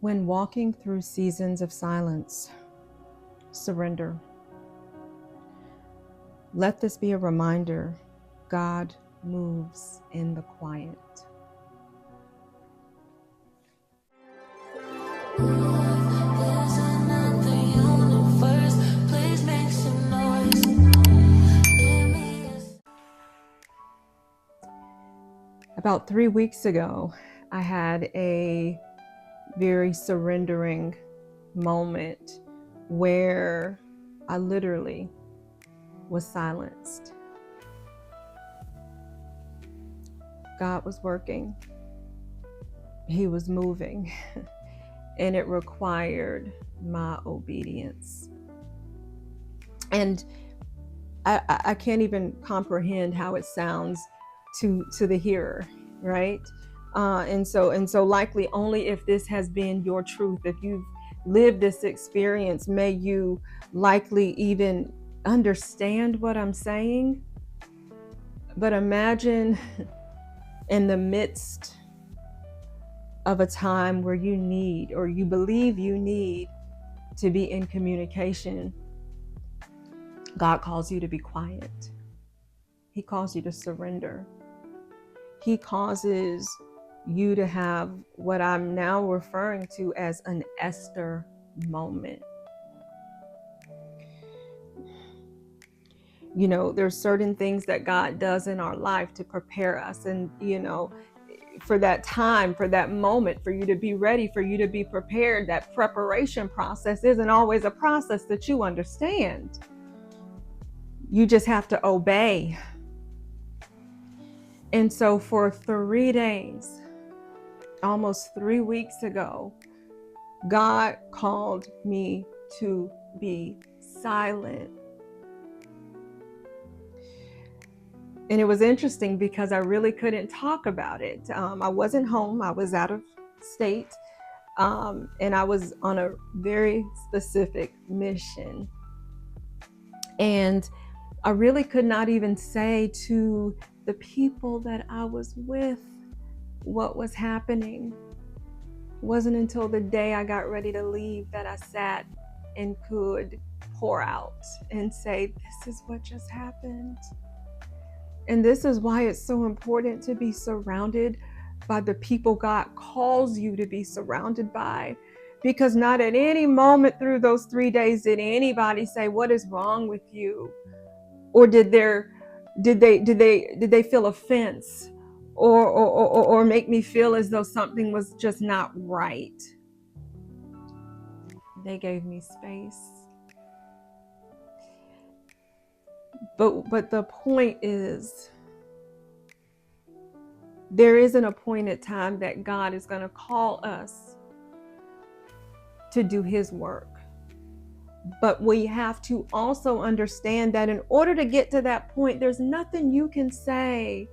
When walking through seasons of silence, surrender. Let this be a reminder: God moves in the quiet. About 3 weeks ago, I had a very surrendering moment where I literally was silenced. God was working. He was moving, and it required my obedience. And I can't even comprehend how it sounds to the hearer, right? And so likely only if this has been your truth, if you've lived this experience, may you likely even understand what I'm saying. But imagine in the midst of a time where you need, or you believe you need, to be in communication, God calls you to be quiet. He calls you to surrender. He causes you to have what I'm now referring to as an Esther moment. You know, there's certain things that God does in our life to prepare us, and for that time, for that moment, for you to be ready, for you to be prepared. That preparation process isn't always a process that you understand. You just have to obey. And so for 3 days, almost 3 weeks ago, God called me to be silent. And it was interesting because I really couldn't talk about it. I wasn't home. I was out of state. And I was on a very specific mission. And I really could not even say to the people that I was with what was happening. It wasn't until the day I got ready to leave that I sat and could pour out and say, this is what just happened. And this is why it's so important to be surrounded by the people God calls you to be surrounded by. Because not at any moment through those 3 days did anybody say, what is wrong with you? Or did they feel offense or make me feel as though something was just not right? They gave me space. But the point is, there is an appointed time that God is going to call us to do His work. But we have to also understand that in order to get to that point, there's nothing you can say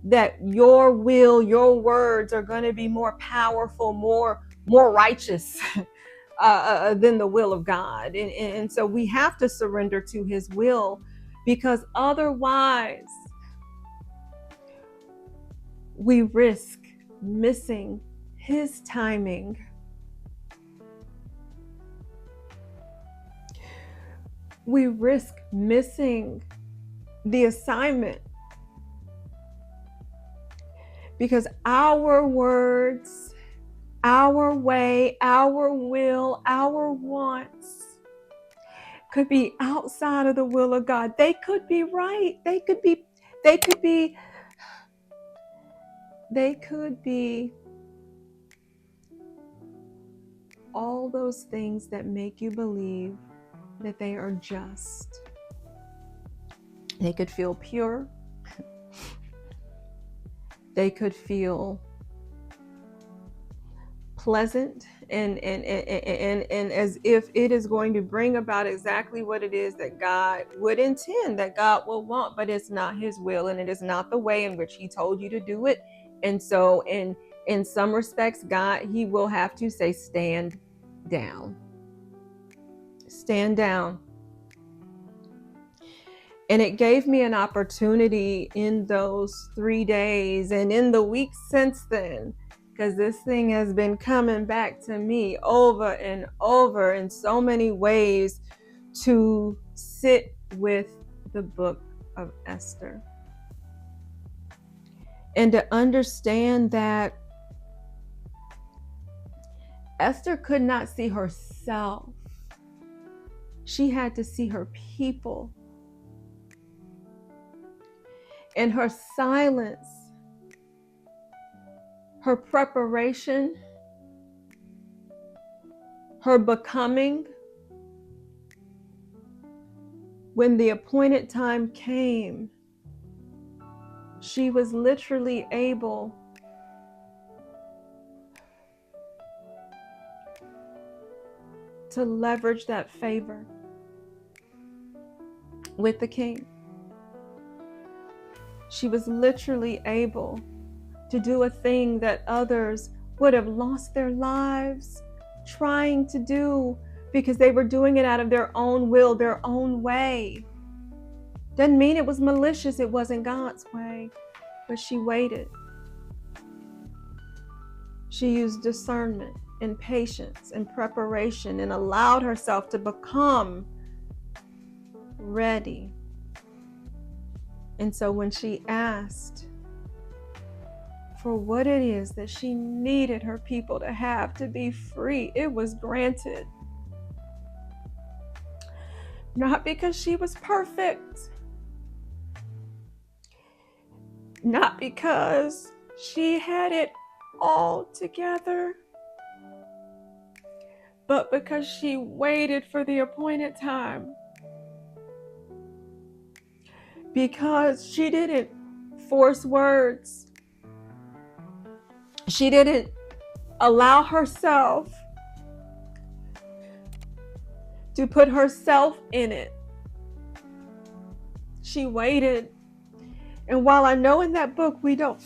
that your will, your words are going to be more powerful, more righteous than the will of God. And so we have to surrender to His will, because otherwise we risk missing His timing. We risk missing the assignment, because our words, our way, our will, our wants could be outside of the will of God. They could be right. They could be all those things that make you believe that they are just. They could feel pure. They could feel pleasant and as if it is going to bring about exactly what it is that God would intend, that God will want, but it's not His will, and it is not the way in which He told you to do it. And so in some respects, God, He will have to say, stand down. Stand down. And it gave me an opportunity in those 3 days and in the weeks since then because this thing has been coming back to me over and over in so many ways, to sit with the Book of Esther and to understand that Esther could not see herself. She had to see her people. And her silence, her preparation, her becoming, when the appointed time came, she was literally able to leverage that favor with the king. She was literally able to do a thing that others would have lost their lives trying to do, because they were doing it out of their own will, their own way. Doesn't mean it was malicious, it wasn't God's way, but she waited. She used discernment and patience and preparation and allowed herself to become ready. And so when she asked for what it is that she needed her people to have to be free, it was granted. Not because she was perfect, not because she had it all together, but because she waited for the appointed time. Because she didn't force words. She didn't allow herself to put herself in it. She waited. And while I know in that book we don't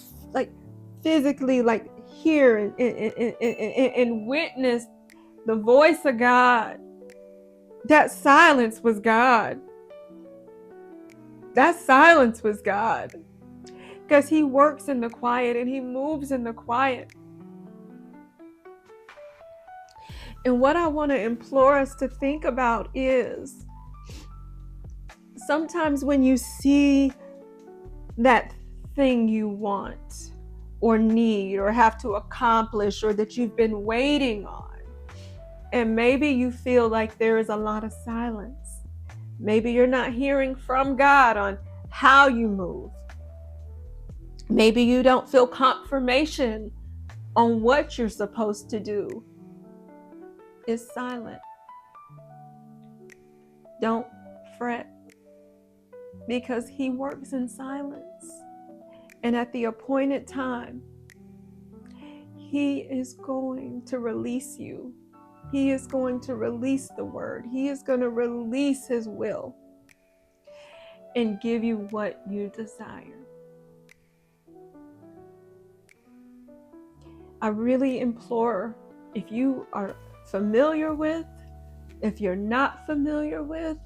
physically hear and witness the voice of God, that silence was God. That silence was God. Because he works in the quiet and he moves in the quiet. And what I want to implore us to think about is, sometimes when you see that thing you want or need or have to accomplish or that you've been waiting on, and maybe you feel like there is a lot of silence. Maybe you're not hearing from God on how you move. Maybe you don't feel confirmation on what you're supposed to do. It's silent. Don't fret, because he works in silence. And at the appointed time, he is going to release you. He is going to release the word. He is going to release his will and give you what you desire. I really implore, if you are familiar with, if you're not familiar with,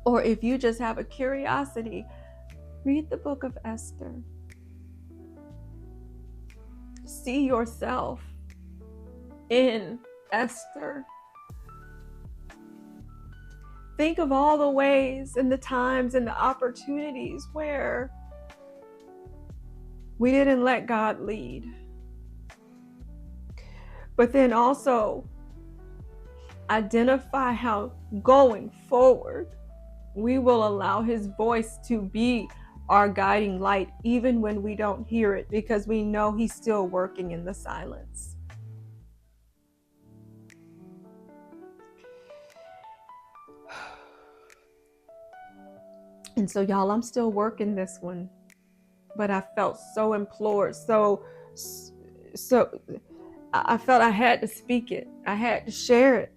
or if you just have a curiosity, read the Book of Esther. See yourself in Esther. Think of all the ways and the times and the opportunities where we didn't let God lead. But then also identify how going forward we will allow his voice to be our guiding light, even when we don't hear it, because we know he's still working in the silence. And so, y'all, I'm still working this one, but I felt so implored. So I felt I had to speak it. I had to share it,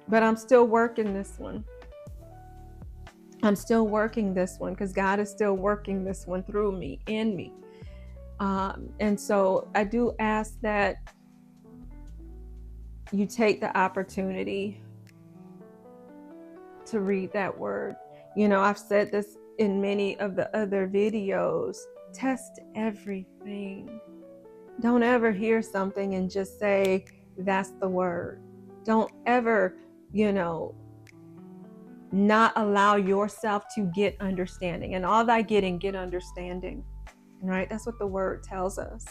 but I'm still working this one. I'm still working this one because God is still working this one through me, in me. And so I do ask that you take the opportunity to read that word. You know, I've said this in many of the other videos. Test everything. Don't ever hear something and just say, that's the word. Don't ever, not allow yourself to get understanding. And all thy getting, get understanding. Right? That's what the word tells us.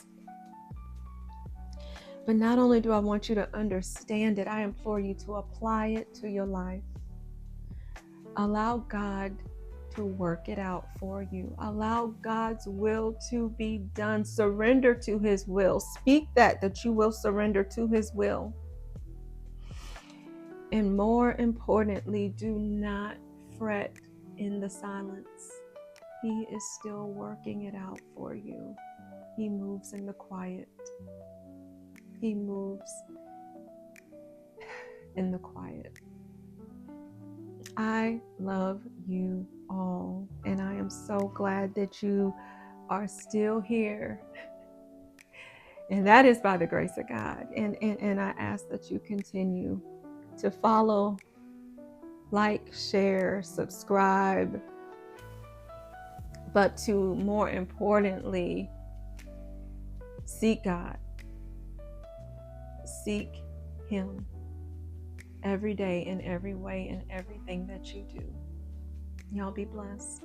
But not only do I want you to understand it, I implore you to apply it to your life. Allow God to work it out for you. Allow God's will to be done. Surrender to his will. Speak that you will surrender to his will. And more importantly, do not fret in the silence. He is still working it out for you. He moves in the quiet. He moves in the quiet. I love you all, and I am so glad that you are still here. And that is by the grace of God. And I ask that you continue to follow, like, share, subscribe, but to more importantly, seek God. Seek him every day, in every way, in everything that you do. Y'all be blessed.